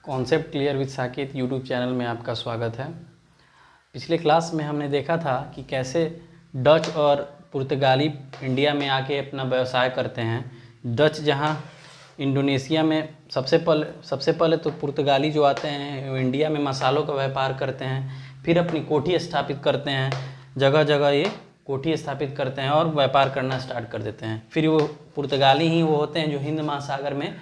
Concept clear with Saket YouTube channel में आपका स्वागत है। पिछले क्लास में हमने देखा था कि कैसे डच और पुर्तगाली इंडिया में आके अपना व्यवसाय करते हैं। डच जहां इंडोनेशिया में सबसे पहले तो पुर्तगाली जो आते हैं वो इंडिया में मसालों का व्यापार करते हैं, फिर अपनी कोठी स्थापित करते हैं, जगह जगह ये कोठी स्थापित करते हैं और व्यापार करना स्टार्ट कर देते हैं। फिर वो पुर्तगाली ही वो होते हैं जो हिंद महासागर में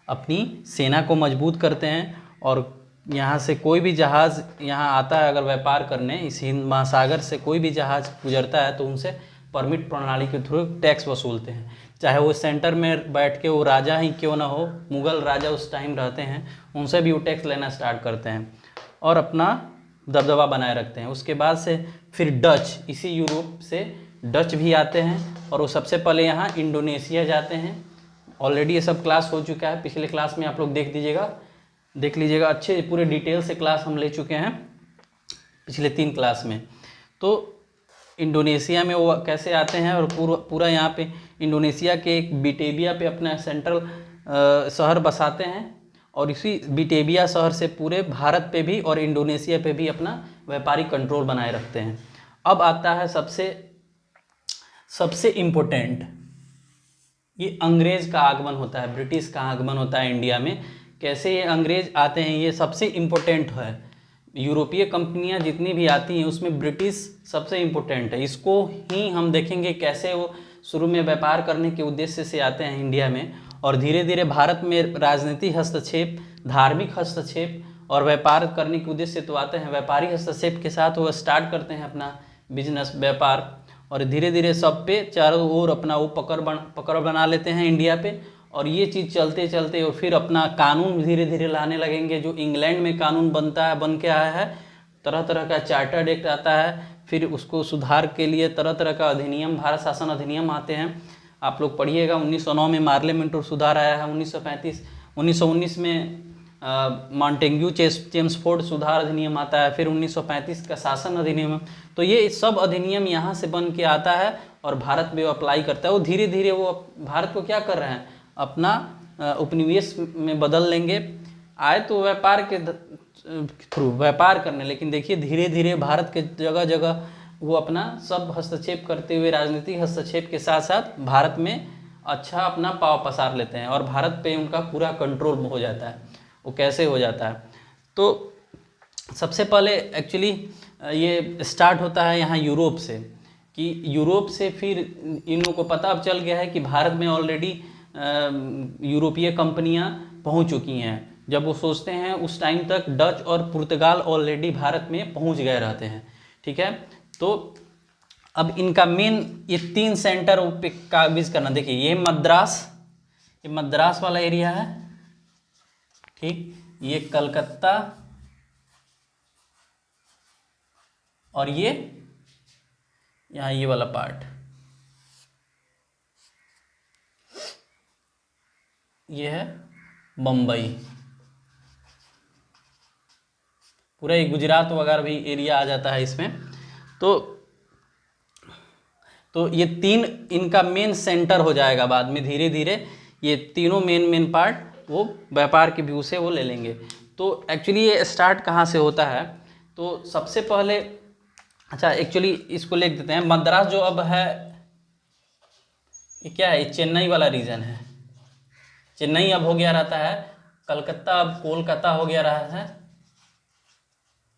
अपनी सेना को मजबूत करते हैं और यहाँ से कोई भी जहाज़ यहाँ आता है अगर व्यापार करने, इस हिंद महासागर से कोई भी जहाज़ गुजरता है तो उनसे परमिट प्रणाली के थ्रू टैक्स वसूलते हैं। चाहे वो सेंटर में बैठ के वो राजा ही क्यों ना हो, मुग़ल राजा उस टाइम रहते हैं, उनसे भी वो टैक्स लेना स्टार्ट करते हैं और अपना दबदबा बनाए रखते हैं। उसके बाद से फिर डच, इसी यूरोप से डच भी आते हैं और वो सबसे पहले यहाँ इंडोनेशिया जाते हैं। ऑलरेडी ये सब क्लास हो चुका है, पिछले क्लास में आप लोग देख लीजिएगा, अच्छे पूरे डिटेल से क्लास हम ले चुके हैं पिछले 3 क्लास में। तो इंडोनेशिया में वो कैसे आते हैं और पूरा यहाँ पे इंडोनेशिया के एक बिटेबिया पे अपना सेंट्रल शहर बसाते हैं और इसी बिटेबिया शहर से पूरे भारत पे भी और इंडोनेशिया पे भी अपना व्यापारिक कंट्रोल बनाए रखते हैं। अब आता है सबसे इम्पोर्टेंट, ये अंग्रेज़ का आगमन होता है, ब्रिटिश का आगमन होता है इंडिया में। कैसे ये अंग्रेज़ आते हैं, ये सबसे इम्पोर्टेंट है। यूरोपीय कंपनियां जितनी भी आती हैं उसमें ब्रिटिश सबसे इम्पोर्टेंट है। इसको ही हम देखेंगे कैसे वो शुरू में व्यापार करने के उद्देश्य से आते हैं इंडिया में और धीरे धीरे भारत में राजनीतिक हस्तक्षेप, धार्मिक हस्तक्षेप और व्यापार करने के उद्देश्य से तो आते हैं। व्यापारी हस्तक्षेप के साथ वो स्टार्ट करते हैं अपना बिजनेस, व्यापार, और धीरे धीरे सब पे चारों ओर अपना वो पकड़ बना लेते हैं इंडिया पे। और ये चीज़ चलते चलते और फिर अपना कानून धीरे धीरे लाने लगेंगे। जो इंग्लैंड में कानून बन के आया है, तरह तरह का चार्टर्ड एक्ट आता है, फिर उसको सुधार के लिए तरह तरह का अधिनियम, भारत शासन अधिनियम आते हैं। आप लोग पढ़िएगा, 1909 में मार्लियामेंट सुधार आया है, 1919 में मॉन्टेग्यू चेम्सफोर्ड सुधार अधिनियम आता है, फिर 1935 का शासन अधिनियम। तो ये सब अधिनियम यहाँ से बन के आता है और भारत में वो अप्लाई करता है। वो धीरे धीरे वो भारत को क्या कर रहे हैं, अपना उपनिवेश में बदल लेंगे। आए तो व्यापार के थ्रू व्यापार करने, लेकिन देखिए धीरे धीरे भारत के जगह जगह वो अपना सब हस्तक्षेप करते हुए, राजनीतिक हस्तक्षेप के साथ साथ भारत में अच्छा अपना पाँव पसार लेते हैं और भारत पे उनका पूरा कंट्रोल हो जाता है। वो कैसे हो जाता है, तो सबसे पहले एक्चुअली ये स्टार्ट होता है यहाँ यूरोप से, कि यूरोप से फिर इन लोगों को पता अब चल गया है कि भारत में ऑलरेडी यूरोपीय कंपनियां पहुंच चुकी हैं। जब वो सोचते हैं उस टाइम तक डच और पुर्तगाल ऑलरेडी भारत में पहुंच गए रहते हैं, ठीक है। तो अब इनका मेन ये 3 सेंटर पे का विजिट करना। देखिए ये मद्रास वाला एरिया है, ठीक, ये कलकत्ता और ये यहाँ ये वाला पार्ट, ये है बम्बई। पूरा ये गुजरात वगैरह भी एरिया आ जाता है इसमें। तो ये 3 इनका मेन सेंटर हो जाएगा। बाद में धीरे धीरे ये तीनों मेन पार्ट वो व्यापार के व्यू से वो ले लेंगे। तो एक्चुअली ये स्टार्ट कहाँ से होता है, तो सबसे पहले अच्छा एक्चुअली इसको लिख देते हैं। मद्रास जो अब है ये क्या है, ये चेन्नई वाला रीजन है। चेन्नई अब हो गया रहता है, कलकत्ता अब कोलकाता हो गया रहा है,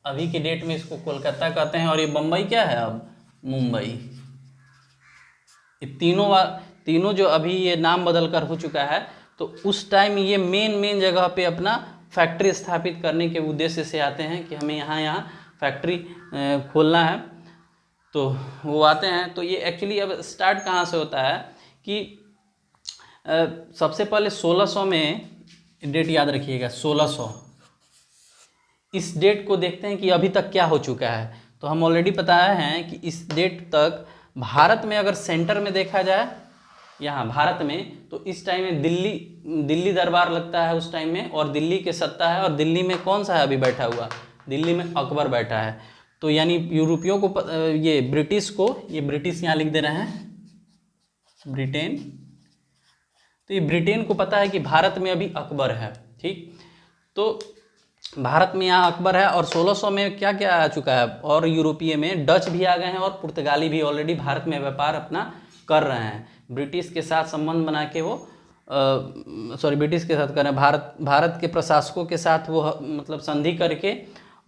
अभी के डेट में इसको कोलकाता कहते हैं। और ये बम्बई क्या है, अब मुंबई। ये तीनों जो अभी ये नाम बदल कर हो चुका है, तो उस टाइम ये मेन जगह पे अपना फैक्ट्री स्थापित करने के उद्देश्य से आते हैं कि हमें यहाँ फैक्ट्री खोलना है, तो वो आते हैं। तो ये एक्चुअली अब स्टार्ट कहाँ से होता है कि सबसे पहले 1600 में, डेट याद रखिएगा 1600, इस डेट को देखते हैं कि अभी तक क्या हो चुका है। तो हम ऑलरेडी बताया है कि इस डेट तक भारत में अगर सेंटर में देखा जाए यहाँ भारत में, तो इस टाइम में दिल्ली दरबार लगता है उस टाइम में, और दिल्ली के सत्ता है। और दिल्ली में कौन सा है अभी बैठा हुआ, दिल्ली में अकबर बैठा है। तो यानी यूरोपियों को ये ब्रिटिश यहाँ लिख दे रहे हैं, ब्रिटेन। तो ये ब्रिटेन को पता है कि भारत में अभी अकबर है, ठीक। तो भारत में यहाँ अकबर है, और 1600 में क्या क्या आ चुका है, और यूरोपीय में डच भी आ गए हैं और पुर्तगाली भी ऑलरेडी भारत में व्यापार अपना कर रहे हैं। ब्रिटिश के साथ संबंध बना के वो ब्रिटिश के साथ कर रहे हैं, भारत के प्रशासकों के साथ वो मतलब संधि करके,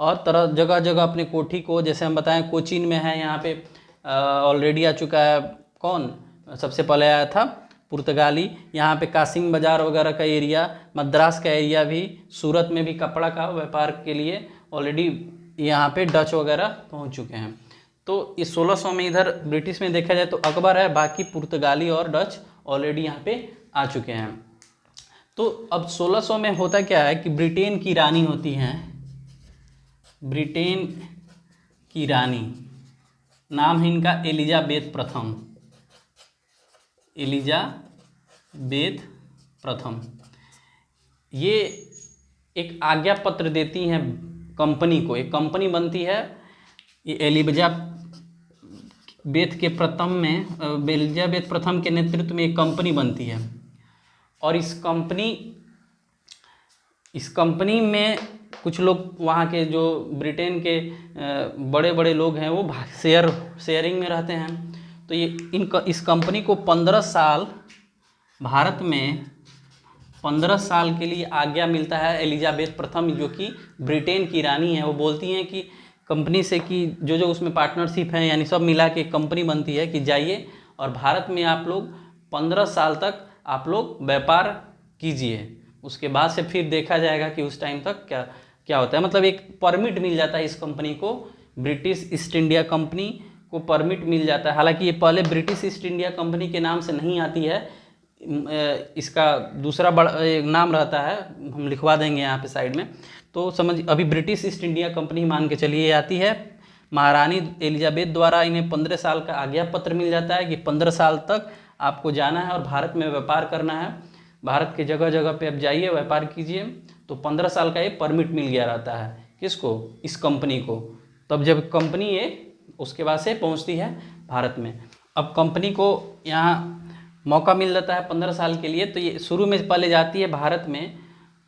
और तरह जगह जगह अपने कोठी को, जैसे हम बताएं कोचीन में है, यहाँ पे ऑलरेडी आ चुका है, कौन सबसे पहले आया था, पुर्तगाली। यहाँ पे कासिम बाज़ार वगैरह का एरिया, मद्रास का एरिया भी, सूरत में भी कपड़ा का व्यापार के लिए ऑलरेडी यहाँ पे डच वगैरह पहुँच चुके हैं। तो इस 1600 में इधर ब्रिटिश में देखा जाए तो अकबर है, बाकी पुर्तगाली और डच ऑलरेडी यहाँ पे आ चुके हैं। तो अब 1600 में होता क्या है कि ब्रिटेन की रानी होती हैं, ब्रिटेन की रानी, नाम है इनका एलिजाबेथ प्रथम, एलिजाबेथ प्रथम। ये एक आज्ञा पत्र देती हैं कंपनी को, एक कंपनी बनती है, ये एलिजाबेथ के प्रथम में, एलिजाबेथ प्रथम के नेतृत्व में एक कंपनी बनती है, और इस कंपनी में कुछ लोग वहाँ के जो ब्रिटेन के बड़े बड़े लोग हैं वो शेयरिंग में रहते हैं। तो ये इस कंपनी को 15 साल भारत में 15 साल के लिए आज्ञा मिलता है। एलिजाबेथ प्रथम जो कि ब्रिटेन की रानी है, वो बोलती हैं कि कंपनी से कि जो उसमें पार्टनरशिप है, यानी सब मिला के कंपनी बनती है कि जाइए और भारत में आप लोग 15 साल तक आप लोग व्यापार कीजिए, उसके बाद से फिर देखा जाएगा कि उस टाइम तक क्या होता है। मतलब एक परमिट मिल जाता है इस कंपनी को, ब्रिटिश ईस्ट इंडिया कंपनी को परमिट मिल जाता है। हालांकि ये पहले ब्रिटिश ईस्ट इंडिया कंपनी के नाम से नहीं आती है, इसका दूसरा बड़ा नाम रहता है, हम लिखवा देंगे यहाँ पे साइड में। तो समझ, अभी ब्रिटिश ईस्ट इंडिया कंपनी मान के चलिए आती है। महारानी एलिजाबेथ द्वारा इन्हें 15 साल का आज्ञा पत्र मिल जाता है कि 15 साल तक आपको जाना है और भारत में व्यापार करना है, भारत के जगह जगह पे आप जाइए, व्यापार कीजिए। तो 15 साल का ये परमिट मिल गया रहता है, किसको, इस कंपनी को। तब जब कंपनी ये उसके बाद से पहुंचती है भारत में। अब कंपनी को यहाँ मौका मिल जाता है 15 साल के लिए, तो ये शुरू में पहले जाती है भारत में,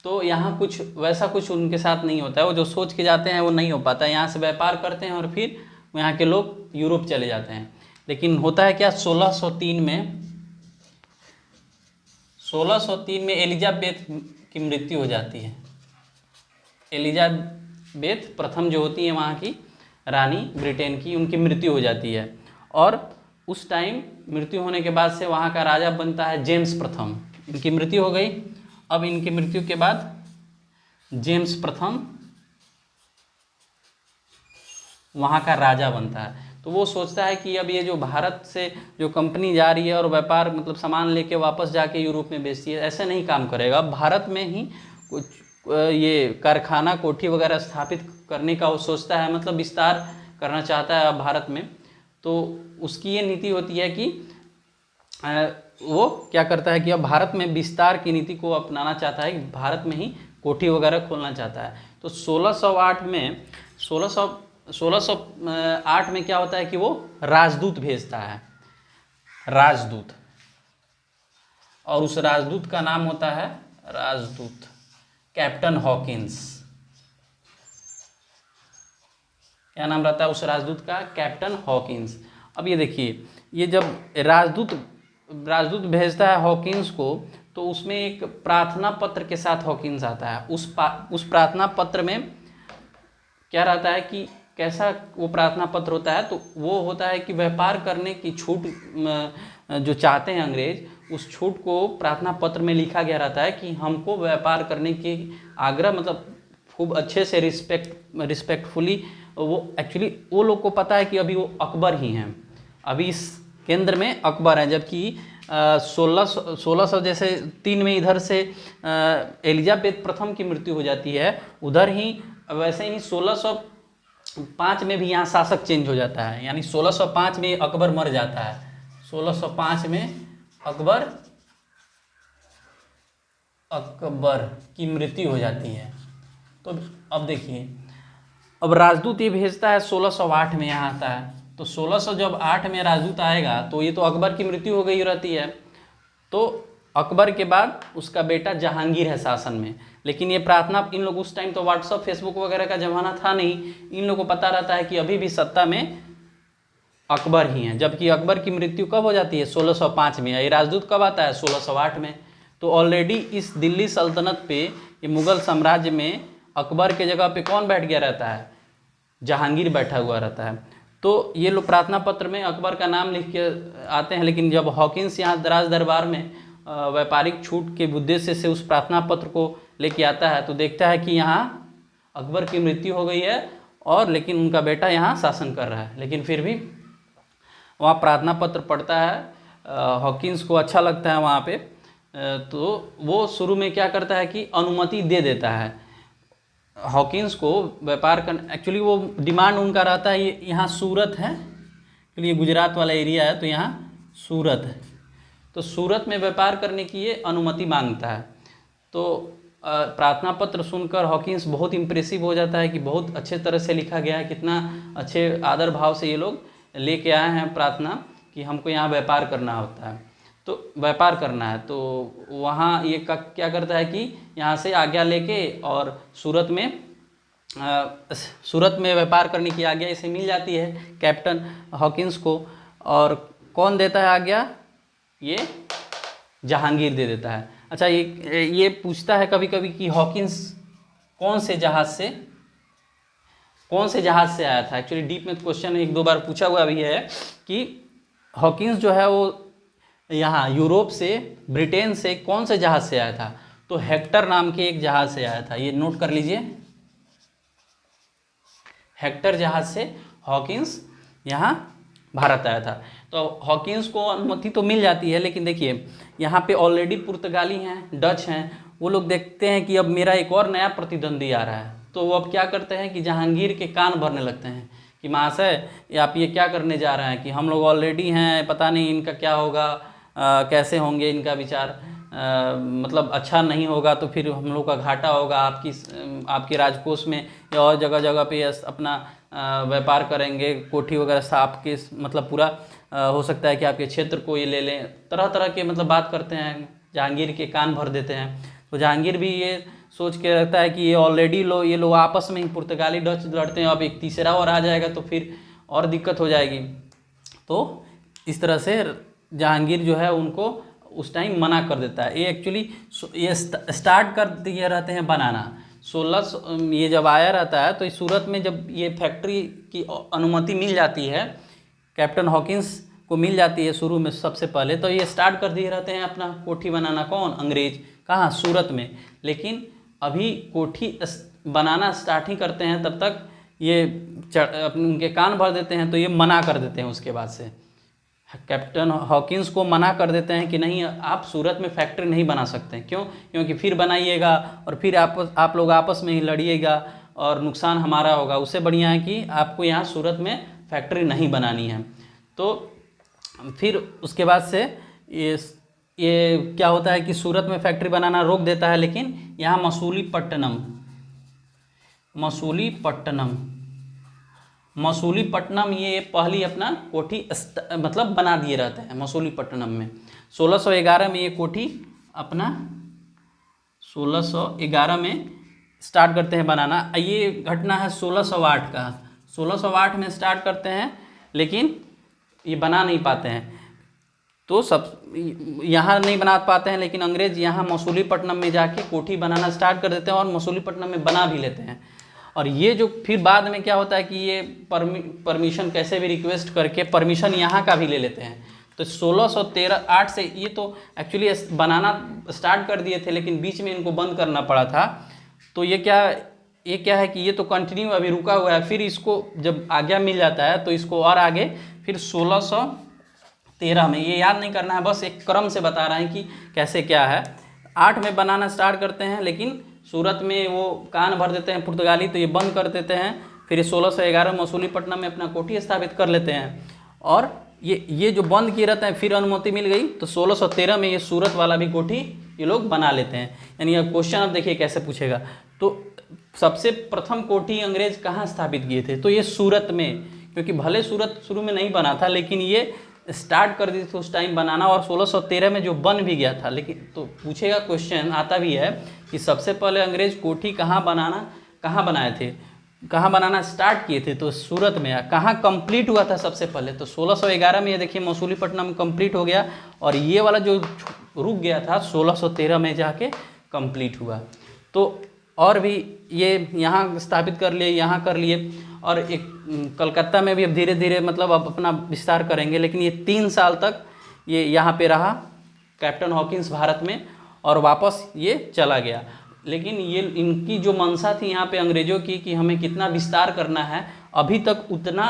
तो यहाँ कुछ वैसा कुछ उनके साथ नहीं होता है, वो जो सोच के जाते हैं वो नहीं हो पाता है। यहाँ से व्यापार करते हैं और फिर यहाँ के लोग यूरोप चले जाते हैं। लेकिन होता है क्या, 1603 में एलिजाबेथ की मृत्यु हो जाती है। एलिजाबेथ प्रथम जो होती है वहाँ की रानी ब्रिटेन की, उनकी मृत्यु हो जाती है, और उस टाइम मृत्यु होने के बाद से वहाँ का राजा बनता है जेम्स प्रथम। इनकी मृत्यु हो गई, अब इनकी मृत्यु के बाद जेम्स प्रथम वहाँ का राजा बनता है। तो वो सोचता है कि अब ये जो भारत से जो कंपनी जा रही है और व्यापार मतलब सामान लेके वापस जाके यूरोप में बेचती है, ऐसे नहीं काम करेगा। भारत में ही कुछ ये कारखाना कोठी वगैरह स्थापित करने का वो सोचता है, मतलब विस्तार करना चाहता है भारत में। तो उसकी ये नीति होती है कि वो क्या करता है कि अब भारत में विस्तार की नीति को अपनाना चाहता है, कि भारत में ही कोठी वगैरह खोलना चाहता है। तो 1608 में क्या होता है कि वो राजदूत भेजता है, राजदूत, और उस राजदूत का नाम होता है राजदूत कैप्टन हॉकिंस। क्या नाम रहता है उस राजदूत का, कैप्टन हॉकिंस। अब ये देखिए, ये जब राजदूत भेजता है हॉकिंस को, तो उसमें एक प्रार्थना पत्र के साथ हॉकिंस आता है। उस प्रार्थना पत्र में क्या रहता है कि कैसा वो प्रार्थना पत्र होता है, तो वो होता है कि व्यापार करने की छूट जो चाहते हैं अंग्रेज, उस छूट को प्रार्थना पत्र में लिखा गया रहता है कि हमको व्यापार करने की आग्रह, मतलब खूब अच्छे से रिस्पेक्टफुली। वो एक्चुअली वो लोग को पता है कि अभी वो अकबर ही हैं, अभी इस केंद्र में अकबर हैं, जबकि 1600 जैसे 3 में इधर से एलिजाबेथ प्रथम की मृत्यु हो जाती है, उधर ही वैसे ही 1605 में भी यहाँ शासक चेंज हो जाता है, यानी 1605 में अकबर मर जाता है। 1605 में अकबर की मृत्यु हो जाती है। तो अब देखिए, अब राजदूत ये भेजता है 1608 में यहाँ आता है, तो 1608 में राजदूत आएगा, तो ये तो अकबर की मृत्यु हो गई रहती है। तो अकबर के बाद उसका बेटा जहांगीर है शासन में। लेकिन ये प्रार्थना, इन लोग उस टाइम तो व्हाट्सअप फेसबुक वगैरह का ज़माना था नहीं, इन लोगों को पता रहता है कि अभी भी सत्ता में अकबर ही हैं। जबकि अकबर की मृत्यु कब हो जाती है? 1605 में। ये राजदूत कब आता है? 1608 में। तो ऑलरेडी इस दिल्ली सल्तनत पे, ये मुग़ल साम्राज्य में अकबर के जगह पे कौन बैठ गया रहता है? जहांगीर बैठा हुआ रहता है। तो ये लोग प्रार्थना पत्र में अकबर का नाम लिख के आते हैं, लेकिन जब हॉकिंस यहाँ राज दरबार में व्यापारिक छूट के उद्देश्य से उस प्रार्थना पत्र को लेके आता है, तो देखता है कि यहाँ अकबर की मृत्यु हो गई है और लेकिन उनका बेटा यहाँ शासन कर रहा है। लेकिन फिर भी वहाँ प्रार्थना पत्र पढ़ता है, हॉकिंस को अच्छा लगता है वहाँ पे, तो वो शुरू में क्या करता है कि अनुमति दे देता है हॉकिंस को व्यापार कर। एक्चुअली वो डिमांड उनका रहता है, ये यहाँ सूरत है, क्योंकि ये गुजरात वाला एरिया है, तो यहाँ सूरत है, तो सूरत में व्यापार करने की ये अनुमति मांगता है। तो प्रार्थना पत्र सुनकर हॉकिंस बहुत इम्प्रेसिव हो जाता है कि बहुत अच्छे तरह से लिखा गया है, कितना अच्छे आदर भाव से ये लोग लेके आए हैं प्रार्थना कि हमको यहाँ व्यापार करना होता है, तो व्यापार करना है। तो वहाँ ये क्या करता है कि यहाँ से आज्ञा लेके और सूरत में व्यापार करने की आज्ञा इसे मिल जाती है कैप्टन हॉकिंस को। और कौन देता है आज्ञा? ये जहांगीर दे देता है। अच्छा, ये पूछता है कभी कभी कि हॉकिंस कौन से जहाज़ से आया था। एक्चुअली डीप में क्वेश्चन एक दो बार पूछा हुआ भी है कि हॉकिंस जो है वो यहाँ यूरोप से, ब्रिटेन से कौन से जहाज़ से आया था? तो हेक्टर नाम के एक जहाज़ से आया था, ये नोट कर लीजिए। हेक्टर जहाज़ से हॉकिंस यहाँ भारत आया था। तो हॉकिंस को अनुमति तो मिल जाती है, लेकिन देखिए यहाँ पे ऑलरेडी पुर्तगाली हैं, डच हैं, वो लोग देखते हैं कि अब मेरा एक और नया प्रतिद्वंदी आ रहा है, तो वो अब क्या करते हैं कि जहांगीर के कान भरने लगते हैं कि महाशय आप ये क्या करने जा रहे हैं, कि हम लोग ऑलरेडी हैं, पता नहीं इनका क्या होगा, कैसे होंगे इनका विचार, मतलब अच्छा नहीं होगा तो फिर हम लोग का घाटा होगा, आपके राजकोष में या और जगह जगह पे अपना व्यापार करेंगे, कोठी वगैरह आपके मतलब पूरा हो सकता है कि आपके क्षेत्र को ये ले लें, तरह तरह के मतलब बात करते हैं, जहांगीर के कान भर देते हैं। तो जहांगीर भी ये सोच के रखता है कि ये ऑलरेडी ये लोग आपस में ही पुर्तगाली डच लड़ते हैं, अब एक तीसरा और आ जाएगा तो फिर और दिक्कत हो जाएगी। तो इस तरह से जहांगीर जो है उनको उस टाइम मना कर देता है। ये एक्चुअली ये स्टार्ट कर दिए रहते हैं बनाना 1600 ये जब आया रहता है, तो इस सूरत में जब ये फैक्ट्री की अनुमति मिल जाती है, कैप्टन हॉकिंस को मिल जाती है शुरू में सबसे पहले, तो ये स्टार्ट कर दिए रहते हैं अपना कोठी बनाना। कौन? अंग्रेज। कहाँ? सूरत में। लेकिन अभी कोठी बनाना स्टार्ट ही करते हैं, तब तक ये उनके कान भर देते हैं, तो ये मना कर देते हैं। उसके बाद से कैप्टन हॉकिंस को मना कर देते हैं कि नहीं, आप सूरत में फैक्ट्री नहीं बना सकते। क्यों? क्योंकि फिर बनाइएगा और फिर आप लोग आपस में ही लड़िएगा और नुकसान हमारा होगा। उससे बढ़िया है कि आपको यहाँ सूरत में फैक्ट्री नहीं बनानी है। तो फिर उसके बाद से ये क्या होता है कि सूरत में फैक्ट्री बनाना रोक देता है, लेकिन यहाँ मसूलीपट्टनम ये पहली अपना कोठी मतलब बना दिए रहते हैं मसूलीपट्टनम में। 1611 में ये कोठी अपना 1611 में स्टार्ट करते हैं बनाना। ये घटना है 1608 का। 1608 में स्टार्ट करते हैं, लेकिन ये बना नहीं पाते हैं, तो सब यहाँ नहीं बना पाते हैं, लेकिन अंग्रेज यहाँ मसूलीपट्टनम में जाके कोठी बनाना स्टार्ट कर देते हैं और मसूलीपट्टनम में बना भी लेते हैं। और ये जो फिर बाद में क्या होता है कि ये परमिशन कैसे भी रिक्वेस्ट करके परमिशन यहाँ का भी ले लेते हैं। तो 1608 से ये तो एक्चुअली बनाना स्टार्ट कर दिए थे, लेकिन बीच में इनको बंद करना पड़ा था। तो ये क्या है कि ये तो कंटिन्यू अभी रुका हुआ है। फिर इसको जब आज्ञा मिल जाता है तो इसको और आगे फिर 1613 में, ये याद नहीं करना है, बस एक क्रम से बता रहे हैं कि कैसे क्या है। 8 में बनाना स्टार्ट करते हैं, लेकिन सूरत में वो कान भर देते हैं पुर्तगाली, तो ये बंद कर देते हैं। फिर 1611 मसूलीपट्टनम में अपना कोठी स्थापित कर लेते हैं। और ये जो बंद किए रहते हैं, फिर अनुमति मिल गई तो 1613 में ये सूरत वाला भी कोठी ये लोग बना लेते हैं। यानी अब क्वेश्चन अब देखिए कैसे पूछेगा। तो सबसे प्रथम कोठी अंग्रेज कहाँ स्थापित किए थे? तो ये सूरत में, क्योंकि भले सूरत शुरू में नहीं बना था, लेकिन ये स्टार्ट कर दी थी उस टाइम बनाना, और 1613 में जो बन भी गया था। लेकिन तो पूछेगा, क्वेश्चन आता भी है कि सबसे पहले अंग्रेज कोठी कहाँ बनाए थे, कहाँ बनाना स्टार्ट किए थे, तो सूरत में। कहाँ कंप्लीट हुआ था सबसे पहले, तो 1611 में, ये देखिए मसूलीपट्टनम कंप्लीट हो गया, और ये वाला जो रुक गया था 1613 में जाके कंप्लीट हुआ। तो और भी ये यहाँ स्थापित कर लिए, यहाँ कर लिए, और एक कलकत्ता में भी अब धीरे धीरे मतलब अब अपना विस्तार करेंगे। लेकिन ये 3 साल तक ये यहाँ पे रहा कैप्टन हॉकिंस भारत में, और वापस ये चला गया। लेकिन ये इनकी जो मंशा थी यहाँ पे अंग्रेज़ों की कि हमें कितना विस्तार करना है, अभी तक उतना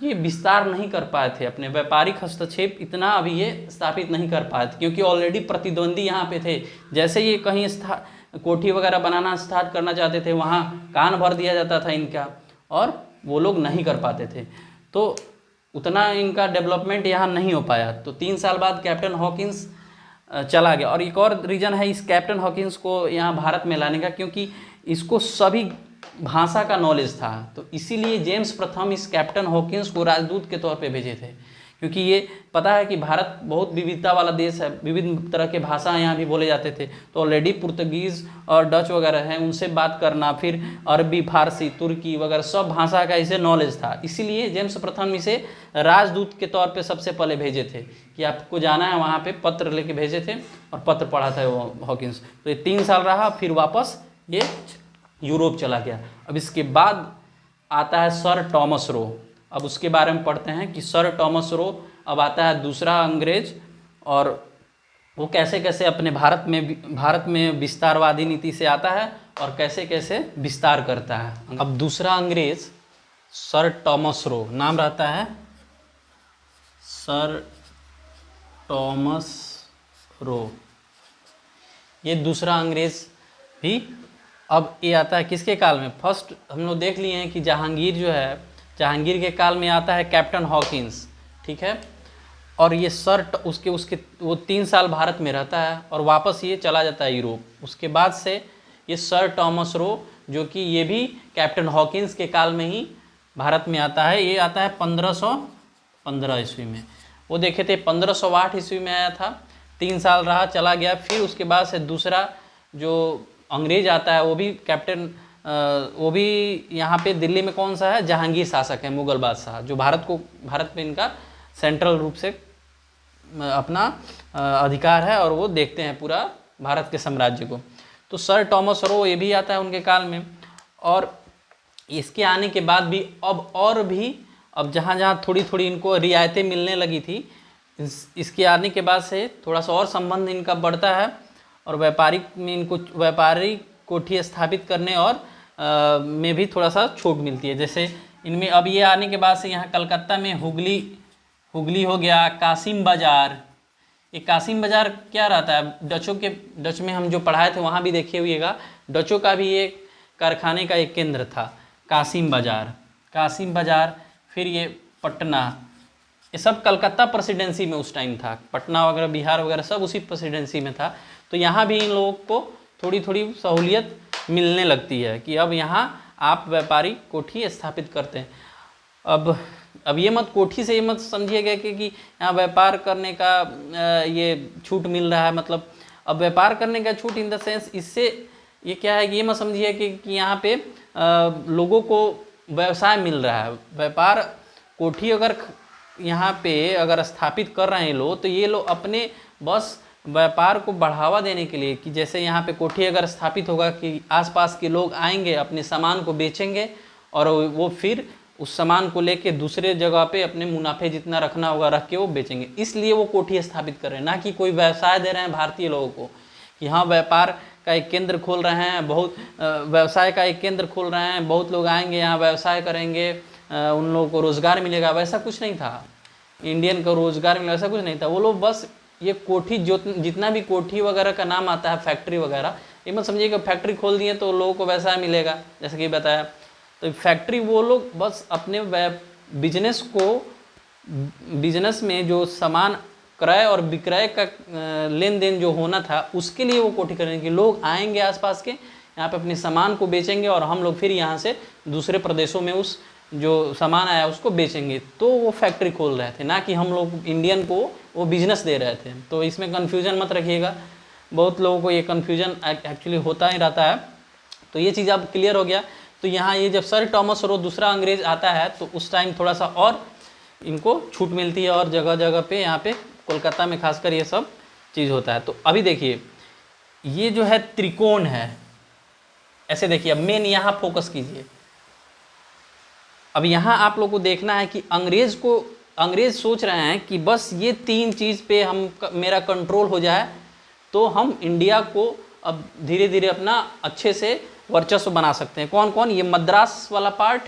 ये विस्तार नहीं कर पाए थे, अपने व्यापारिक हस्तक्षेप इतना अभी ये स्थापित नहीं कर पाए थे, क्योंकि ऑलरेडी प्रतिद्वंदी यहाँ पे थे। जैसे ये कहीं कोठी वगैरह बनाना स्टार्ट करना चाहते थे, वहाँ कान भर दिया जाता था इनका, और वो लोग नहीं कर पाते थे, तो उतना इनका डेवलपमेंट यहाँ नहीं हो पाया। तो 3 साल बाद कैप्टन हॉकिंस चला गया। और एक और रीज़न है इस कैप्टन हॉकिंस को यहाँ भारत में लाने का, क्योंकि इसको सभी भाषा का नॉलेज था, तो इसीलिए जेम्स प्रथम इस कैप्टन हॉकिंस को राजदूत के तौर पे भेजे थे। क्योंकि ये पता है कि भारत बहुत विविधता वाला देश है, विभिन्न तरह के भाषा यहाँ भी बोले जाते थे, तो ऑलरेडी पुर्तगीज़ और डच वगैरह हैं, उनसे बात करना, फिर अरबी, फारसी, तुर्की वगैरह सब भाषा का इसे नॉलेज था। इसीलिए जेम्स प्रथम इसे राजदूत के तौर पे सबसे पहले भेजे थे कि आपको जाना है वहाँ पे, पत्र लेके भेजे थे, और पत्र पढ़ा था वो हॉकिंस। तो ये 3 साल रहा, फिर वापस ये यूरोप चला गया। अब इसके बाद आता है सर टॉमस रो। अब उसके बारे में पढ़ते हैं कि सर टॉमस रो अब आता है दूसरा अंग्रेज, और वो कैसे कैसे अपने भारत में विस्तारवादी नीति से आता है और कैसे कैसे विस्तार करता है। अब दूसरा अंग्रेज सर टॉमस रो, नाम रहता है सर टॉमस रो। ये दूसरा अंग्रेज भी अब ये आता है किसके काल में? फर्स्ट हम लोग देख लिए हैं कि जहांगीर जो है, जहांगीर के काल में आता है कैप्टन हॉकिंस, ठीक है। और ये उसके वो 3 साल भारत में रहता है और वापस ये चला जाता है यूरोप। उसके बाद से ये सर टॉमस रो, जो कि ये भी कैप्टन हॉकिंस के काल में ही भारत में आता है। ये आता है 1515 ईस्वी में। वो देखे थे 1508 ईस्वी में आया था, 3 साल रहा, चला गया। फिर उसके बाद से दूसरा जो अंग्रेज आता है, वो भी कैप्टन वो भी यहाँ पे दिल्ली में कौन सा है, जहांगीर शासक है, मुगल बादशाह, जो भारत में इनका सेंट्रल रूप से अपना अधिकार है, और वो देखते हैं पूरा भारत के साम्राज्य को। तो सर टॉमस रो ये भी आता है उनके काल में। और इसके आने के बाद भी अब जहाँ जहाँ थोड़ी थोड़ी इनको रियायतें मिलने लगी थी, इसके आने के बाद से थोड़ा सा और संबंध इनका बढ़ता है, और व्यापारिक कोठी स्थापित करने और में भी थोड़ा सा छूट मिलती है। जैसे इनमें अब ये आने के बाद से यहाँ कलकत्ता में हुगली हो गया, कासिम बाज़ार। ये कासिम बाज़ार क्या रहता है, डच में हम जो पढ़ाए थे वहाँ भी देखिए हुईगा, डचों का भी एक कारखाने का एक केंद्र था कासिम बाज़ार। फिर ये पटना, ये सब कलकत्ता प्रेसिडेंसी में उस टाइम था। पटना वगैरह, बिहार वगैरह सब उसी प्रेसिडेंसी में था। तो यहाँ भी इन लोगों को थोड़ी थोड़ी सहूलियत मिलने लगती है कि अब यहाँ आप व्यापारी कोठी स्थापित करते हैं। अब ये मत कोठी से ये मत समझिएगा कि यहाँ व्यापार करने का ये छूट मिल रहा है। मतलब अब व्यापार करने का छूट इन द सेंस, इससे ये क्या है कि ये मत समझिए कि यहाँ पे लोगों को व्यवसाय मिल रहा है। व्यापार कोठी अगर यहाँ पे अगर स्थापित कर रहे हैं लोग, तो ये लोग अपने बस व्यापार को बढ़ावा देने के लिए, कि जैसे यहाँ पे कोठी अगर स्थापित होगा कि आसपास के लोग आएंगे, अपने सामान को बेचेंगे, और वो फिर उस सामान को लेके दूसरे जगह पे अपने मुनाफे जितना रखना होगा रख के वो बेचेंगे। इसलिए वो कोठी स्थापित कर रहे हैं, ना कि कोई व्यवसाय दे रहे हैं भारतीय लोगों को कि हाँ व्यापार का एक केंद्र खोल रहे हैं, बहुत व्यवसाय का एक केंद्र खोल रहे हैं, बहुत लोग आएंगे यहाँ व्यवसाय करेंगे, उन लोगों को रोज़गार मिलेगा। वैसा कुछ नहीं था, इंडियन को रोज़गार मिलेगा ऐसा कुछ नहीं था। वो लोग बस ये कोठी जितना भी कोठी वगैरह का नाम आता है, फैक्ट्री वगैरह, ये मत समझिए कि फैक्ट्री खोल दिए तो लोगों को व्यवसाय मिलेगा, जैसे कि बताया। तो फैक्ट्री वो लोग बस अपने बिजनेस में जो सामान क्रय और विक्रय का लेन देन जो होना था, उसके लिए वो कोठी करेंगे कि लोग आएंगे आसपास के, यहाँ पे अपने सामान को बेचेंगे, और हम लोग फिर यहाँ से दूसरे प्रदेशों में उस जो सामान आया उसको बेचेंगे, तो वो फैक्ट्री खोल रहे थे, ना कि हम लोग इंडियन को वो बिजनेस दे रहे थे। तो इसमें कन्फ्यूजन मत रखिएगा, बहुत लोगों को ये कन्फ्यूजन एक्चुअली होता ही रहता है। तो ये चीज़ अब क्लियर हो गया। तो यहाँ ये जब सर टॉमस रो दूसरा अंग्रेज आता है तो उस टाइम थोड़ा सा और इनको छूट मिलती है, और जगह जगह पे यहाँ पे कोलकाता में खासकर ये सब चीज़ होता है। तो अभी देखिए ये जो है त्रिकोण है, ऐसे देखिए, अब मेन यहाँ फोकस कीजिए। अब यहाँ आप लोग को देखना है कि अंग्रेज सोच रहे हैं कि बस ये 3 चीज़ पे मेरा कंट्रोल हो जाए तो हम इंडिया को अब धीरे धीरे अपना अच्छे से वर्चस्व बना सकते हैं। कौन कौन? ये मद्रास वाला पार्ट,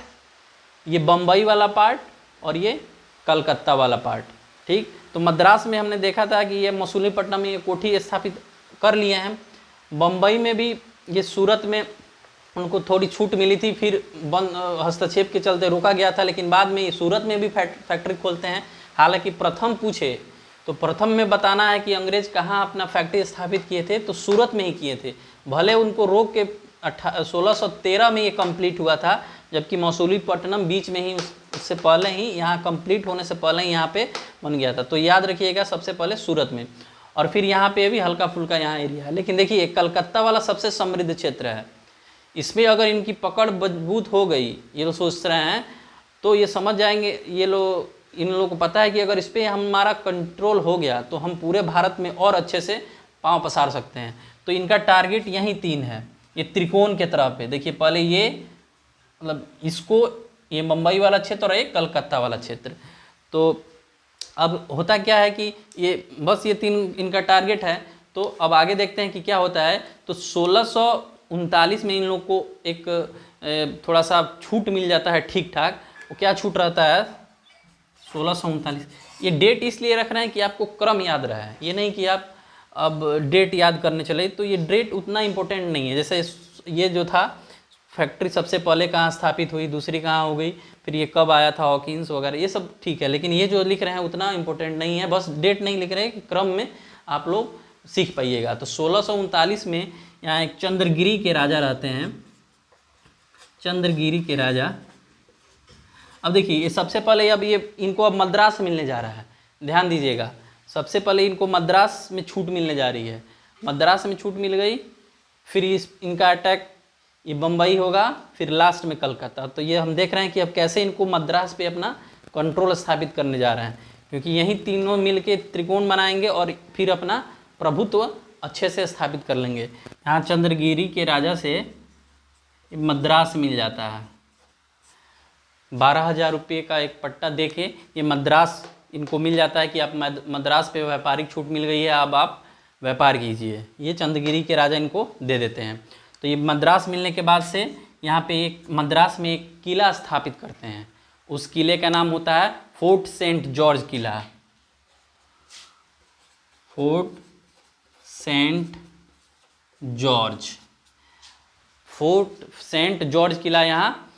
ये बम्बई वाला पार्ट, और ये कलकत्ता वाला पार्ट। ठीक, तो मद्रास में हमने देखा था कि ये मसूलीपट्टनम में ये कोठी स्थापित कर लिए हैं। बम्बई में भी ये सूरत में उनको थोड़ी छूट मिली थी, फिर हस्तक्षेप के चलते रोका गया था, लेकिन बाद में ये सूरत में भी फैक्ट्री खोलते हैं। हालांकि प्रथम पूछे तो प्रथम में बताना है कि अंग्रेज कहाँ अपना फैक्ट्री स्थापित किए थे, तो सूरत में ही किए थे। भले उनको रोक के 1613 में ये कंप्लीट हुआ था, जबकि मसूलीपट्टनम बीच में ही उससे पहले ही यहाँ कंप्लीट होने से पहले ही यहाँ पे बन गया था। तो याद रखिएगा सबसे पहले सूरत में, और फिर यहाँ पे भी हल्का फुल्का यहाँ एरिया है। लेकिन देखिए कलकत्ता वाला सबसे समृद्ध क्षेत्र है, इसमें अगर इनकी पकड़ मजबूत हो गई, ये लोग सोच रहे हैं, तो ये समझ जाएंगे इन लोगों को पता है कि अगर इस पर हमारा कंट्रोल हो गया तो हम पूरे भारत में और अच्छे से पांव पसार सकते हैं। तो इनका टारगेट यही 3 है, ये त्रिकोण के तरफ पे। देखिए पहले ये मतलब इसको, ये मुंबई वाला क्षेत्र और ये कलकत्ता वाला क्षेत्र। तो अब होता क्या है कि ये बस ये 3 इनका टारगेट है। तो अब आगे देखते हैं कि क्या होता है। तो 1639 में इन लोग को एक थोड़ा सा छूट मिल जाता है ठीक ठाक। वो क्या छूट रहता है? 1639। ये डेट इसलिए रख रहे हैं कि आपको क्रम याद रहा है, ये नहीं कि आप अब डेट याद करने चले। तो ये डेट उतना इम्पोर्टेंट नहीं है। जैसे ये जो था फैक्ट्री सबसे पहले कहाँ स्थापित हुई, दूसरी कहाँ हो गई, फिर ये कब आया था हॉकिंस वगैरह, ये सब ठीक है। लेकिन ये जो लिख रहे हैं उतना इम्पोर्टेंट नहीं है, बस डेट नहीं लिख रहे हैं कि क्रम में आप लोग सीख पाइएगा। तो 1639 में यहाँ एक चंद्रगिरी के राजा रहते हैं, चंद्रगिरी के राजा। अब देखिए ये सबसे पहले अब ये इनको अब मद्रास मिलने जा रहा है, ध्यान दीजिएगा। सबसे पहले इनको मद्रास में छूट मिलने जा रही है, मद्रास में छूट मिल गई, फिर इनका अटैक ये बम्बई होगा, फिर लास्ट में कलकत्ता। तो ये हम देख रहे हैं कि अब कैसे इनको मद्रास पे अपना कंट्रोल स्थापित करने जा रहे हैं, क्योंकि यही तीनों मिलके त्रिकोण बनाएंगे और फिर अपना प्रभुत्व अच्छे से स्थापित कर लेंगे। यहाँ चंद्रगिरी के राजा से मद्रास मिल जाता है, 12,000 रुपये का एक पट्टा देके ये मद्रास इनको मिल जाता है कि आप मद्रास पे व्यापारिक छूट मिल गई है, अब आप व्यापार कीजिए। ये चंद्रगिरी के राजा इनको दे देते हैं। तो ये मद्रास मिलने के बाद से यहाँ पे एक मद्रास में एक किला स्थापित करते हैं, उस किले का नाम होता है फोर्ट सेंट जॉर्ज किला। Fort saint George, fort saint George किला यहाँ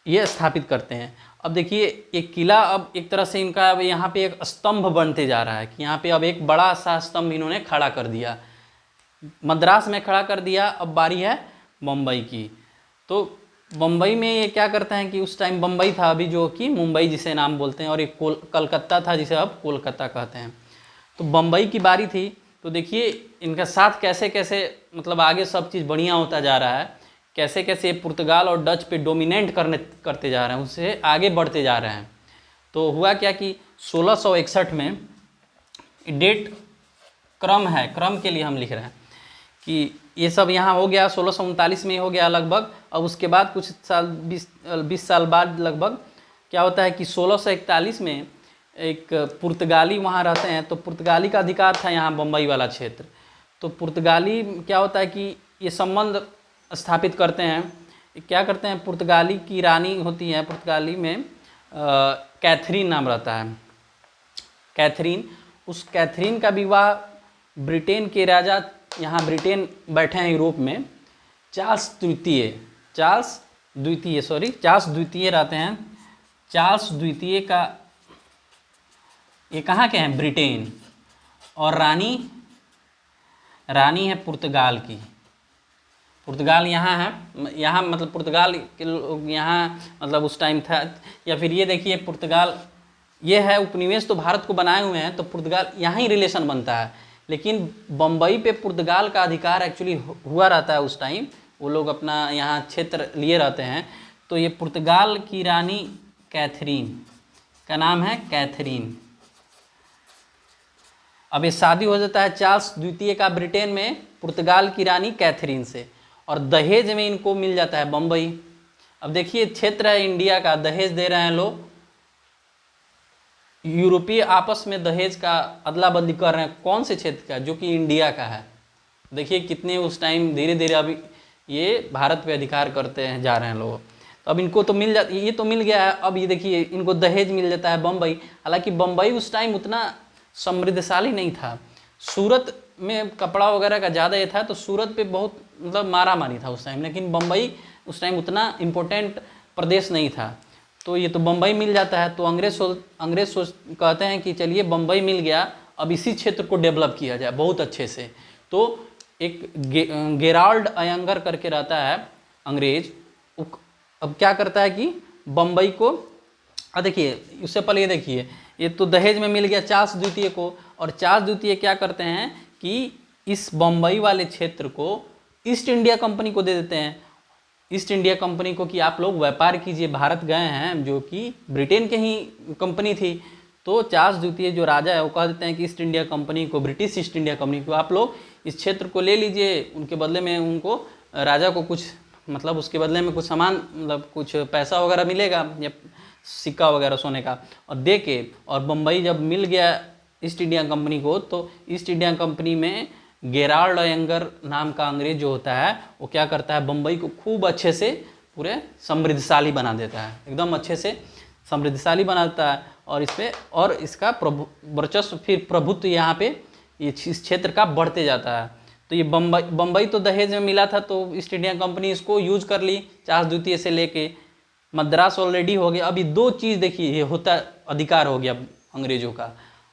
ये स्थापित करते हैं। अब देखिए एक किला अब एक तरह से इनका अब यहाँ पे एक स्तंभ बनते जा रहा है कि यहाँ पे अब एक बड़ा सा स्तंभ इन्होंने खड़ा कर दिया, मद्रास में खड़ा कर दिया। अब बारी है मुंबई की। तो मुंबई में ये क्या करते हैं कि उस टाइम बम्बई था अभी, जो कि मुंबई जिसे नाम बोलते हैं, और एक कलकत्ता था जिसे अब कोलकाता कहते हैं। तो बम्बई की बारी थी। तो देखिए इनका साथ कैसे कैसे मतलब आगे सब चीज़ बढ़िया होता जा रहा है, कैसे कैसे पुर्तगाल और डच पे डोमिनेट करते जा रहे हैं, उससे आगे बढ़ते जा रहे हैं। तो हुआ क्या कि 1661 में डेट क्रम है, क्रम के लिए हम लिख रहे हैं कि ये सब यहाँ हो गया 1639 में हो गया लगभग। अब उसके बाद कुछ साल 20 साल बाद लगभग क्या होता है कि 1641 में एक पुर्तगाली वहाँ रहते हैं। तो पुर्तगाली का अधिकार था यहाँ बम्बई वाला क्षेत्र। तो पुर्तगाली क्या होता है कि ये संबंध स्थापित करते हैं, क्या करते हैं, पुर्तगाली की रानी होती है, पुर्तगाली में कैथरीन नाम रहता है, कैथरीन। उस कैथरीन का विवाह ब्रिटेन के राजा, यहाँ ब्रिटेन बैठे हैं यूरोप में, चार्ल्स द्वितीय रहते हैं। चार्ल्स द्वितीय का ये कहाँ के हैं? ब्रिटेन। और रानी है पुर्तगाल की, पुर्तगाल यहाँ है, यहाँ मतलब पुर्तगाल के लोग यहाँ मतलब उस टाइम था। या फिर ये देखिए पुर्तगाल, ये है उपनिवेश तो भारत को बनाए हुए हैं, तो पुर्तगाल यहाँ ही रिलेशन बनता है। लेकिन बम्बई पे पुर्तगाल का अधिकार एक्चुअली हुआ रहता है उस टाइम, वो लोग अपना यहाँ क्षेत्र लिए रहते हैं। तो ये पुर्तगाल की रानी कैथरीन का नाम है कैथरीन। अब ये शादी हो जाता है चार्ल्स द्वितीय का ब्रिटेन में पुर्तगाल की रानी कैथरीन से, और दहेज में इनको मिल जाता है बम्बई। अब देखिए क्षेत्र है इंडिया का, दहेज दे रहे हैं लोग, यूरोपीय आपस में दहेज का अदला बदली कर रहे हैं, कौन से क्षेत्र का, जो कि इंडिया का है। देखिए कितने उस टाइम धीरे धीरे अभी ये भारत पे अधिकार करते हैं जा रहे हैं लोग। तो अब इनको तो मिल जाती, ये तो मिल गया है, अब ये देखिए इनको दहेज मिल जाता है बम्बई। हालांकि बम्बई उस टाइम उतना समृद्धशाली नहीं था, सूरत में कपड़ा वगैरह का ज़्यादा ये था, तो सूरत पे बहुत मतलब मारा मारी था उस टाइम। लेकिन बम्बई उस टाइम उतना इम्पोर्टेंट प्रदेश नहीं था, तो ये तो बम्बई मिल जाता है। तो अंग्रेज कहते हैं कि चलिए बम्बई मिल गया, अब इसी क्षेत्र को डेवलप किया जाए बहुत अच्छे से। तो एक गेराल्ड अयंगर करके रहता है अंग्रेज, अब क्या करता है कि बम्बई को, देखिए उससे पहले ये देखिए, ये तो दहेज में मिल गया चार्ल्स द्वितीय को, और चार्ल्स द्वितीय क्या करते हैं कि इस बम्बई वाले क्षेत्र को ईस्ट इंडिया कंपनी को दे देते हैं। ईस्ट इंडिया कंपनी को कि आप लोग व्यापार कीजिए, भारत गए हैं, जो कि ब्रिटेन के ही कंपनी थी। तो चार्ल्स द्वितीय जो राजा है वो कह देते हैं कि ईस्ट इंडिया कंपनी को, ब्रिटिश ईस्ट इंडिया कंपनी को, आप लोग इस क्षेत्र को ले लीजिए, उनके बदले में उनको राजा को कुछ मतलब उसके बदले में कुछ सामान मतलब कुछ पैसा वगैरह मिलेगा या सिक्का वगैरह सोने का, और दे के, और बम्बई जब मिल गया ईस्ट इंडिया कंपनी को, तो ईस्ट इंडिया कंपनी में गेराल्ड अयंगर नाम का अंग्रेज जो होता है वो क्या करता है, बम्बई को खूब अच्छे से पूरे समृद्धशाली बना देता है, एकदम अच्छे से समृद्धशाली बनाता है। और इस पर और इसका वर्चस्व फिर प्रभुत्व यहाँ पे इस क्षेत्र का बढ़ते जाता है। तो ये बम्बई तो दहेज में मिला था, तो ईस्ट इंडिया कंपनी इसको यूज कर ली चार्ल्स द्वितीय से लेके। मद्रास ऑलरेडी हो गया। अभी दो चीज़ देखिए, ये होता अधिकार हो गया अंग्रेजों का।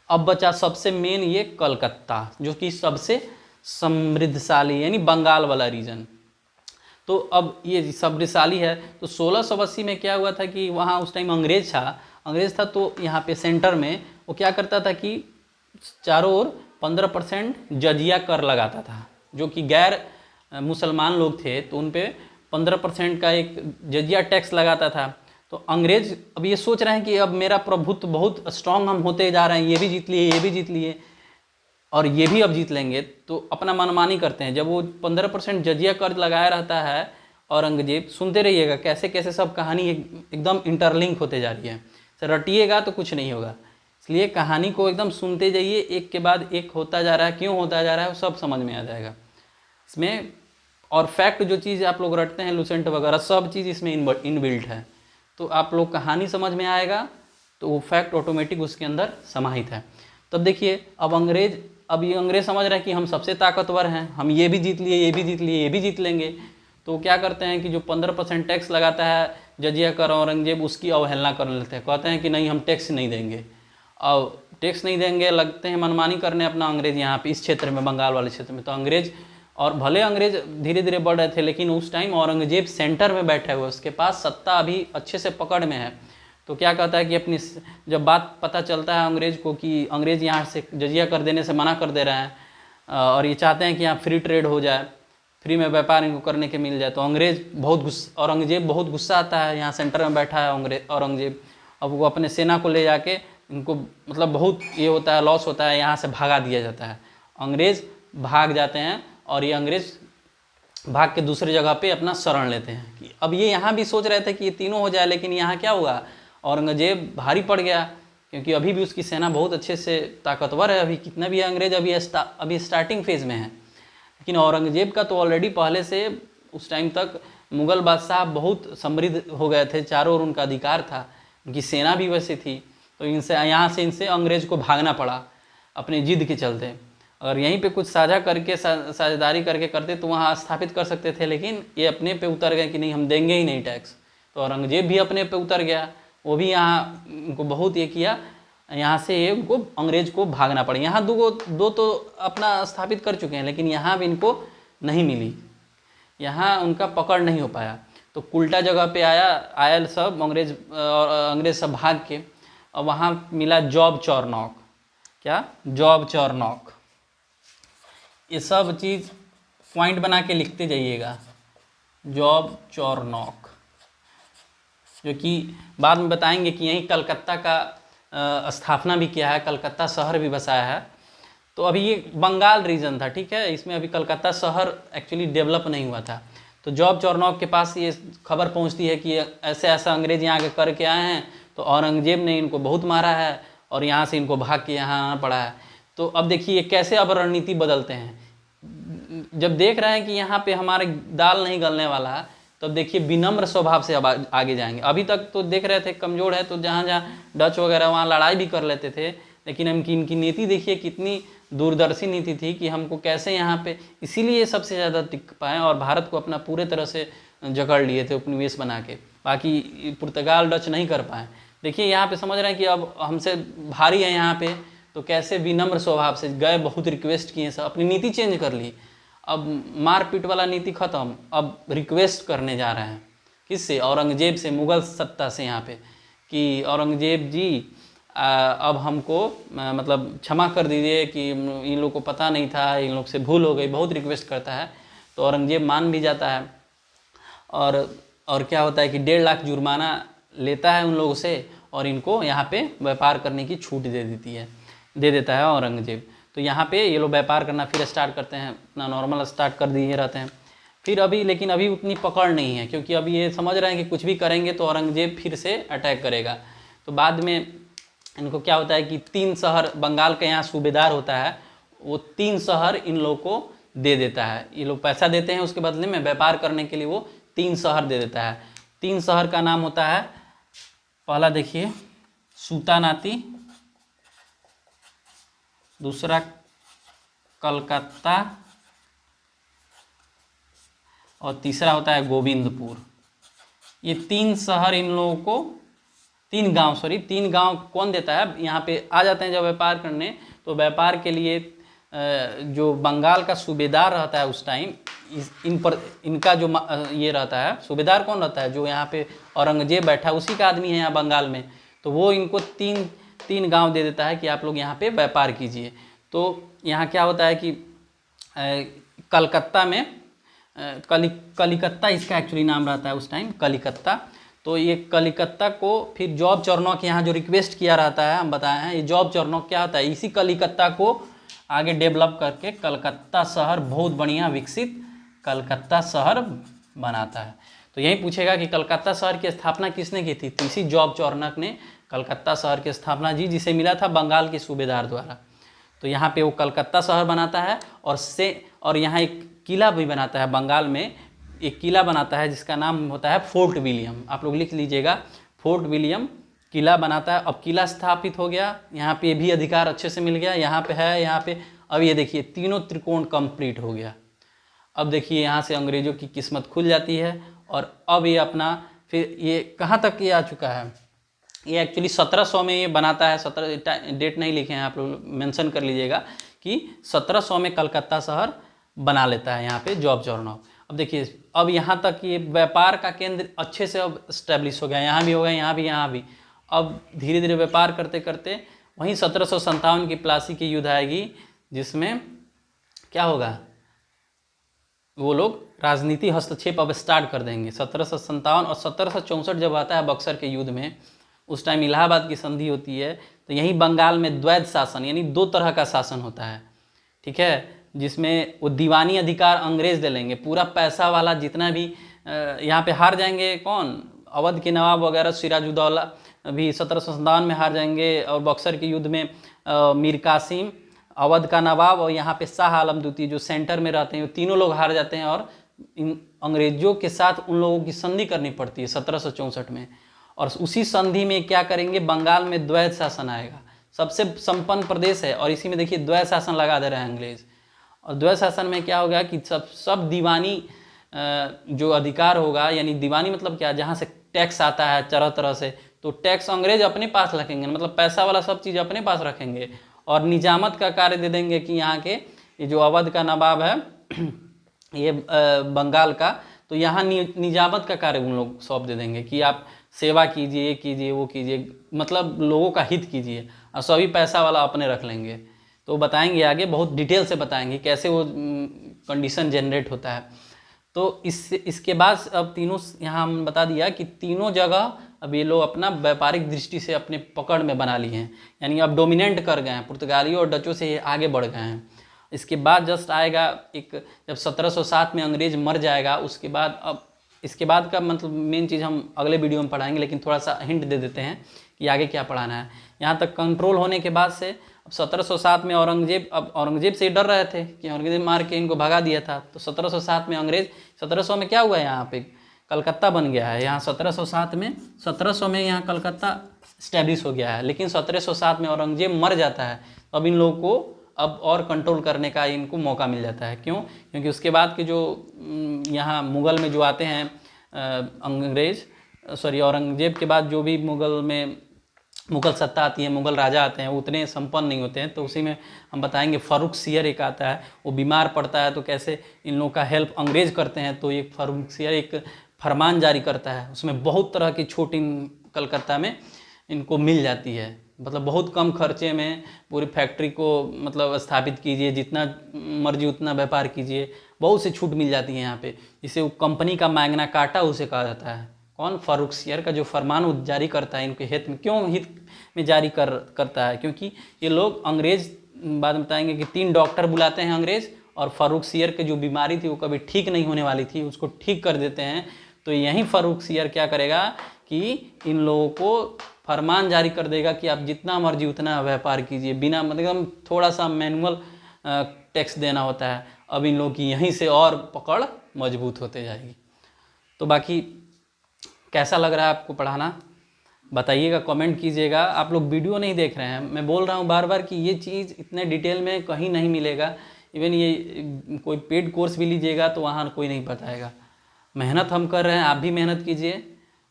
अब बचा सबसे मेन ये कलकत्ता, जो कि सबसे समृद्धशाली यानी बंगाल वाला रीजन। तो अब ये समृद्धशाली है। तो 1680 में क्या हुआ था कि वहाँ उस टाइम अंग्रेज था, तो यहाँ पे सेंटर में वो क्या करता था कि चारों ओर 15% जजिया कर लगाता था। जो कि गैर मुसलमान लोग थे तो उन पे 15% का एक जजिया टैक्स लगाता था। तो अंग्रेज अब ये सोच रहे हैं कि अब मेरा प्रभुत्व बहुत स्ट्रांग हम होते जा रहे हैं, ये भी जीत लिए, ये भी जीत लिए और ये भी अब जीत लेंगे, तो अपना मनमानी करते हैं। जब वो 15% जजिया कर लगाया रहता है औरंगजेब, सुनते रहिएगा कैसे कैसे सब कहानी एकदम इंटरलिंक होते जा रही है, रटिएगा तो कुछ नहीं होगा, इसलिए कहानी को एकदम सुनते जाइए, एक के बाद एक होता जा रहा है, क्यों होता जा रहा है वो सब समझ में आ जाएगा इसमें। और फैक्ट जो चीज़ आप लोग रटते हैं लूसेंट वगैरह, सब चीज़ इसमें इनबिल्ट है। तो आप लोग कहानी समझ में आएगा तो वो फैक्ट ऑटोमेटिक उसके अंदर समाहित है। तब देखिए अब ये अंग्रेज समझ रहे हैं कि हम सबसे ताकतवर हैं, हम ये भी जीत लिए, ये भी जीत लिए, ये भी जीत लेंगे। तो क्या करते हैं कि जो 15% टैक्स लगाता है जजिया कर औरंगजेब, उसकी अवहेलना कर लेते हैं, कहते हैं कि नहीं हम टैक्स नहीं देंगे। और टैक्स नहीं देंगे, लगते हैं मनमानी करने अपना अंग्रेज यहाँ पे इस क्षेत्र में, बंगाल वाले क्षेत्र में। तो अंग्रेज, और भले अंग्रेज धीरे धीरे बढ़ रहे थे, लेकिन उस टाइम औरंगजेब सेंटर में बैठे हुए, उसके पास सत्ता अभी अच्छे से पकड़ में है। तो क्या कहता है कि अपनी, जब बात पता चलता है अंग्रेज को कि अंग्रेज यहाँ से जजिया कर देने से मना कर दे रहे हैं और ये चाहते हैं कि यहाँ फ्री ट्रेड हो जाए, फ्री में व्यापार इनको करने के मिल जाए, तो औरंगजेब बहुत गुस्सा आता है। यहाँ सेंटर में बैठा है औरंगजेब, अब वो अपने सेना को ले जाके इनको मतलब बहुत ये होता है, लॉस होता है, यहाँ से भगा दिया जाता है। अंग्रेज भाग जाते हैं और ये अंग्रेज भाग के दूसरी जगह पे अपना शरण लेते हैं। कि अब ये यहाँ भी सोच रहे थे कि ये तीनों हो जाए, लेकिन यहाँ क्या हुआ, औरंगजेब भारी पड़ गया, क्योंकि अभी भी उसकी सेना बहुत अच्छे से ताकतवर है। अभी कितना भी अंग्रेज अभी स्टार्टिंग फेज में है, लेकिन औरंगजेब का तो ऑलरेडी पहले से उस टाइम तक मुग़ल बादशाह बहुत समृद्ध हो गए थे, चारों ओर उनका अधिकार था, उनकी सेना भी वैसी थी। तो इनसे अंग्रेज को भागना पड़ा अपनी जिद के चलते। अगर यहीं पे कुछ साझेदारी करके करते तो वहाँ स्थापित कर सकते थे, लेकिन ये अपने पे उतर गए कि नहीं हम देंगे ही नहीं टैक्स। तो औरंगजेब भी अपने पे उतर गया, वो भी यहाँ उनको बहुत ये किया, यहाँ से ये उनको अंग्रेज को भागना पड़ा। यहाँ दो तो अपना स्थापित कर चुके हैं, लेकिन यहाँ भी इनको नहीं मिली। यहाँ उनका पकड़ नहीं हो पाया। तो कुल्टा जगह पे आया सब अंग्रेज, और अंग्रेज सब भाग के, और वहाँ मिला जॉब चौरनॉक। क्या? जॉब चौरनॉक। ये सब चीज़ पॉइंट बना के लिखते जाइएगा, जॉब चौरनॉक, जो कि बाद में बताएंगे कि यहीं कलकत्ता का स्थापना भी किया है, कलकत्ता शहर भी बसाया है। तो अभी ये बंगाल रीजन था, ठीक है, इसमें अभी कलकत्ता शहर एक्चुअली डेवलप नहीं हुआ था। तो जॉब चौरनॉक के पास ये खबर पहुंचती है कि ऐसे ऐसा अंग्रेज यहाँ के करके आए हैं, तो औरंगजेब ने इनको बहुत मारा है और यहाँ से इनको भाग के यहाँ आना पड़ा है। तो अब देखिए कैसे अब रणनीति बदलते हैं। जब देख रहे हैं कि यहाँ पे हमारे दाल नहीं गलने वाला है, तो अब देखिए विनम्र स्वभाव से अब आगे जाएंगे। अभी तक तो देख रहे थे कमज़ोर है, तो जहाँ जहाँ डच वगैरह वहाँ लड़ाई भी कर लेते थे, लेकिन इनकी नीति देखिए कितनी दूरदर्शी नीति थी कि हमको कैसे यहाँ पे, इसीलिए सबसे ज़्यादा टिक पाए और भारत को अपना पूरे तरह से जकड़ लिए थे उपनिवेश बना के। बाकी पुर्तगाल डच नहीं कर पाए। देखिए यहाँ पे समझ रहे हैं कि अब हमसे भारी है यहाँ पे, तो कैसे विनम्र स्वभाव से गए, बहुत रिक्वेस्ट किए, सब अपनी नीति चेंज कर ली। अब मारपीट वाला नीति खत्म, अब रिक्वेस्ट करने जा रहे हैं। किससे? औरंगजेब से, मुग़ल सत्ता से यहाँ पे, कि औरंगजेब जी अब हमको मतलब क्षमा कर दीजिए कि इन लोग को पता नहीं था, इन लोग से भूल हो गई, बहुत रिक्वेस्ट करता है। तो औरंगजेब मान भी जाता है, और क्या होता है कि 1.5 लाख जुर्माना लेता है उन लोगों से, और इनको यहाँ पे व्यापार करने की छूट दे देता है औरंगजेब। तो यहाँ पे ये लोग व्यापार करना फिर स्टार्ट करते हैं, अपना नॉर्मल स्टार्ट कर दिए रहते हैं। फिर अभी, लेकिन अभी उतनी पकड़ नहीं है, क्योंकि अभी ये समझ रहे हैं कि कुछ भी करेंगे तो औरंगजेब फिर से अटैक करेगा। तो बाद में इनको क्या होता है कि 3 शहर, बंगाल का यहाँ सूबेदार होता है, वो 3 शहर इन लोगों को दे देता है। ये लोग पैसा देते हैं, उसके बदले में व्यापार करने के लिए वो 3 शहर दे देता है। 3 शहर का नाम होता है, पहला देखिए सूतानाती, दूसरा कलकत्ता, और तीसरा होता है गोविंदपुर। ये 3 शहर इन लोगों को, 3 गांव कौन देता है? यहाँ पे आ जाते हैं जब व्यापार करने, तो व्यापार के लिए जो बंगाल का सूबेदार रहता है उस टाइम, इनका जो ये रहता है, सूबेदार कौन रहता है? जो यहाँ पे औरंगजेब बैठा है, उसी का आदमी है यहाँ बंगाल में। तो वो इनको 3 गांव दे देता है कि आप लोग यहाँ पे व्यापार कीजिए। तो यहाँ क्या होता है कि कलकत्ता में कलिकत्ता इसका एक्चुअली नाम रहता है उस टाइम, कलिकत्ता। तो ये कलिकत्ता को फिर जॉब चौरनॉक यहाँ जो रिक्वेस्ट किया रहता है, हम बताए हैं, ये जॉब चौरनॉक क्या होता है, इसी कलिकत्ता को आगे डेवलप करके कलकत्ता शहर बहुत बढ़िया विकसित कलकत्ता शहर बनाता है। तो यही पूछेगा कि कलकत्ता शहर की स्थापना किसने की थी? तो इसी जॉब चौरनॉक ने कलकत्ता शहर की स्थापना जी, जिसे मिला था बंगाल के सूबेदार द्वारा। तो यहाँ पे वो कलकत्ता शहर बनाता है, और यहाँ एक किला भी बनाता है, बंगाल में एक किला बनाता है जिसका नाम होता है फोर्ट विलियम। आप लोग लिख लीजिएगा, फोर्ट विलियम किला बनाता है। अब किला स्थापित हो गया, यहाँ पे भी अधिकार अच्छे से मिल गया, यहाँ पे है, यहाँ पे। अब ये देखिए तीनों त्रिकोण कंप्लीट हो गया। अब देखिए यहाँ से अंग्रेजों की किस्मत खुल जाती है, और अब ये अपना, फिर ये कहाँ तक ये आ चुका है, ये एक्चुअली 1700 में ये बनाता है। 17 डेट नहीं लिखे हैं, आप लोग मेंशन कर लीजिएगा कि 1700 में कलकत्ता शहर बना लेता है यहाँ पे जॉब चौरनॉक। अब देखिए, अब यहाँ तक ये व्यापार का केंद्र अच्छे से अब इस्टेब्लिश हो गया, यहाँ भी हो गया, यहाँ भी। अब धीरे धीरे व्यापार करते करते वहीं 1757 की प्लासी की युद्ध आएगी, जिसमें क्या होगा, वो लोग राजनीति हस्तक्षेप अब स्टार्ट कर देंगे। 1757 और 1764 जब आता है बक्सर के युद्ध में, उस टाइम इलाहाबाद की संधि होती है। तो यहीं बंगाल में द्वैध शासन, यानी 2 तरह का शासन होता है, ठीक है, जिसमें वो दीवानी अधिकार अंग्रेज दे लेंगे। पूरा पैसा वाला जितना भी यहाँ पे हार जाएंगे, कौन, अवध के नवाब वगैरह, सिराजुद्दौला भी 1757 में हार जाएंगे, और बक्सर के युद्ध में मीर कासिम, अवध का नवाब, और यहाँ पे शाह आलम द्वितीय जो सेंटर में रहते हैं, वो तीनों लोग हार जाते हैं, और इन अंग्रेजों के साथ उन लोगों की संधि करनी पड़ती है 1764 में। और उसी संधि में क्या करेंगे, बंगाल में द्वैध शासन आएगा, सबसे संपन्न प्रदेश है, और इसी में देखिए द्वैध शासन लगा दे रहे हैं अंग्रेज। और द्वैध शासन में क्या होगा कि सब दीवानी जो अधिकार होगा, यानी दीवानी मतलब क्या, जहाँ से टैक्स आता है तरह तरह से, तो टैक्स अंग्रेज अपने पास रखेंगे, मतलब पैसा वाला सब चीज़ अपने पास रखेंगे, और निजामत का कार्य दे देंगे कि यहाँ के ये जो अवध का नवाब है ये बंगाल का, तो यहाँ निजामत का कार्य उन लोग सौंप दे देंगे कि आप सेवा कीजिए, कीजिए, वो कीजिए, मतलब लोगों का हित कीजिए, और सभी पैसा वाला अपने रख लेंगे। तो बताएंगे आगे, बहुत डिटेल से बताएंगे कैसे वो कंडीशन जनरेट होता है। तो इसके बाद अब तीनों यहाँ हम बता दिया कि तीनों जगह अब ये लोग अपना व्यापारिक दृष्टि से अपने पकड़ में बना लिए हैं, यानी अब डोमिनेंट कर गए हैं, पुर्तगालियों और डचों से ये आगे बढ़ गए हैं। इसके बाद जस्ट आएगा एक, जब 1707 में अंग्रेज मर जाएगा, उसके बाद अब इसके बाद का मतलब मेन चीज़ हम अगले वीडियो में पढ़ाएंगे, लेकिन थोड़ा सा हिंट दे देते हैं कि आगे क्या पढ़ाना है। यहाँ तक कंट्रोल होने के बाद से अब 1707 में औरंगजेब, अब औरंगजेब से डर रहे थे कि औरंगजेब मार के इनको भगा दिया था, तो 1707 में अंग्रेज, 1700 में क्या हुआ, यहाँ पे कलकत्ता बन गया है। यहाँ 1700 में यहाँ कलकत्ता स्टैब्लिश हो गया है, लेकिन 1707 में औरंगजेब मर जाता है, तो अब इन लोगों को अब और कंट्रोल करने का इनको मौका मिल जाता है। क्यों? क्योंकि उसके बाद के जो यहाँ मुग़ल में जो आते हैं अंग्रेज, सॉरी औरंगजेब के बाद जो भी मुग़ल सत्ता आती है, मुग़ल राजा आते हैं, वो उतने संपन्न नहीं होते हैं। तो उसी में हम बताएंगे फ़ारूक सियर एक आता है, वो बीमार पड़ता है, तो कैसे इन लोगों का हेल्प अंग्रेज करते हैं। तो ये फ़ारूक सियर एक फरमान जारी करता है, उसमें बहुत तरह की छूट इन कलकत्ता में इनको मिल जाती है, मतलब बहुत कम खर्चे में पूरी फैक्ट्री को मतलब स्थापित कीजिए, जितना मर्जी उतना व्यापार कीजिए, बहुत सी छूट मिल जाती है यहाँ पे। इसे वो कंपनी का मैग्ना कार्टा उसे कहा जाता है। कौन? फ़ारूक सियर का जो फरमान वो जारी करता है इनके हित में। क्यों हित में जारी करता है? क्योंकि ये लोग अंग्रेज, बाद में बताएंगे कि 3 डॉक्टर बुलाते हैं अंग्रेज, और फ़ारूक सियर की जो बीमारी थी वो कभी ठीक नहीं होने वाली थी, उसको ठीक कर देते हैं। तो यहीं फ़ारूक सियर क्या करेगा कि इन लोगों को फरमान जारी कर देगा कि आप जितना मर्जी उतना व्यापार कीजिए, बिना मतलब थोड़ा सा मैनुअल टैक्स देना होता है। अब इन लोगों की यहीं से और पकड़ मजबूत होते जाएगी। तो बाकी कैसा लग रहा है आपको पढ़ाना, बताइएगा, कमेंट कीजिएगा। आप लोग वीडियो नहीं देख रहे हैं, मैं बोल रहा हूँ बार बार कि ये चीज़ इतने डिटेल में कहीं नहीं मिलेगा। इवन ये कोई पेड कोर्स भी लीजिएगा तो वहाँ कोई नहीं बताएगा। मेहनत हम कर रहे हैं, आप भी मेहनत कीजिए।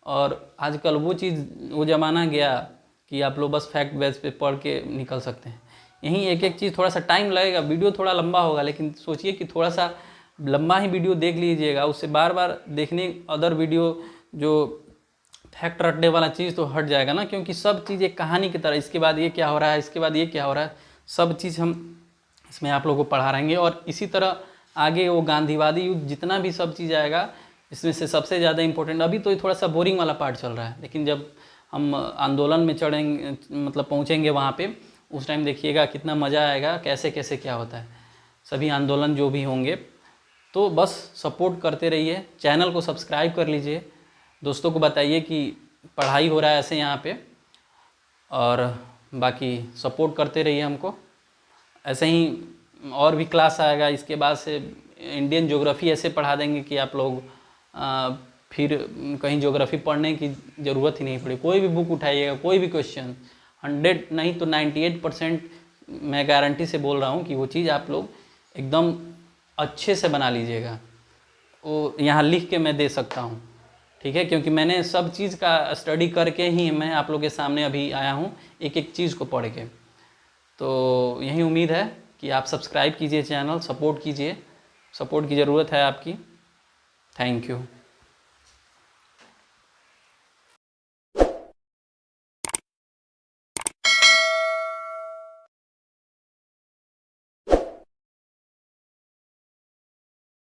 और आजकल वो चीज़, वो ज़माना गया कि आप लोग बस फैक्ट बेस पे पढ़ के निकल सकते हैं। यहीं एक एक चीज़ थोड़ा सा टाइम लगेगा, वीडियो थोड़ा लंबा होगा, लेकिन सोचिए कि थोड़ा सा लंबा ही वीडियो देख लीजिएगा, उससे बार बार देखने अदर वीडियो जो फैक्ट रटने वाला चीज़ तो हट जाएगा ना। क्योंकि सब चीज़ एक कहानी की तरह, इसके बाद ये क्या हो रहा है, इसके बाद ये क्या हो रहा है, सब चीज़ हम इसमें आप लोगों को पढ़ा रहेंगे। और इसी तरह आगे वो गांधीवादी युद्ध जितना भी सब चीज़ आएगा, इसमें से सबसे ज़्यादा इम्पोर्टेंट, अभी तो ये थोड़ा सा बोरिंग वाला पार्ट चल रहा है, लेकिन जब हम आंदोलन में चढ़ेंगे, मतलब पहुँचेंगे वहाँ पे, उस टाइम देखिएगा कितना मज़ा आएगा, कैसे कैसे क्या होता है, सभी आंदोलन जो भी होंगे। तो बस सपोर्ट करते रहिए, चैनल को सब्सक्राइब कर लीजिए, दोस्तों को बताइए कि पढ़ाई हो रहा है ऐसे यहाँ पे, और बाकी सपोर्ट करते रहिए हमको। ऐसे ही और भी क्लास आएगा, इसके बाद से इंडियन ज्योग्राफी ऐसे पढ़ा देंगे कि आप लोग फिर कहीं ज्योग्राफी पढ़ने की ज़रूरत ही नहीं पड़े। कोई भी बुक उठाइएगा, कोई भी क्वेश्चन, 100 नहीं तो 98% मैं गारंटी से बोल रहा हूँ कि वो चीज़ आप लोग एकदम अच्छे से बना लीजिएगा। वो यहाँ लिख के मैं दे सकता हूँ, ठीक है, क्योंकि मैंने सब चीज़ का स्टडी करके ही मैं आप लोग के सामने अभी आया हूँ, एक एक चीज़ को पढ़ के। तो यही उम्मीद है कि आप सब्सक्राइब कीजिए चैनल, सपोर्ट कीजिए, सपोर्ट की ज़रूरत है आपकी। Thank you.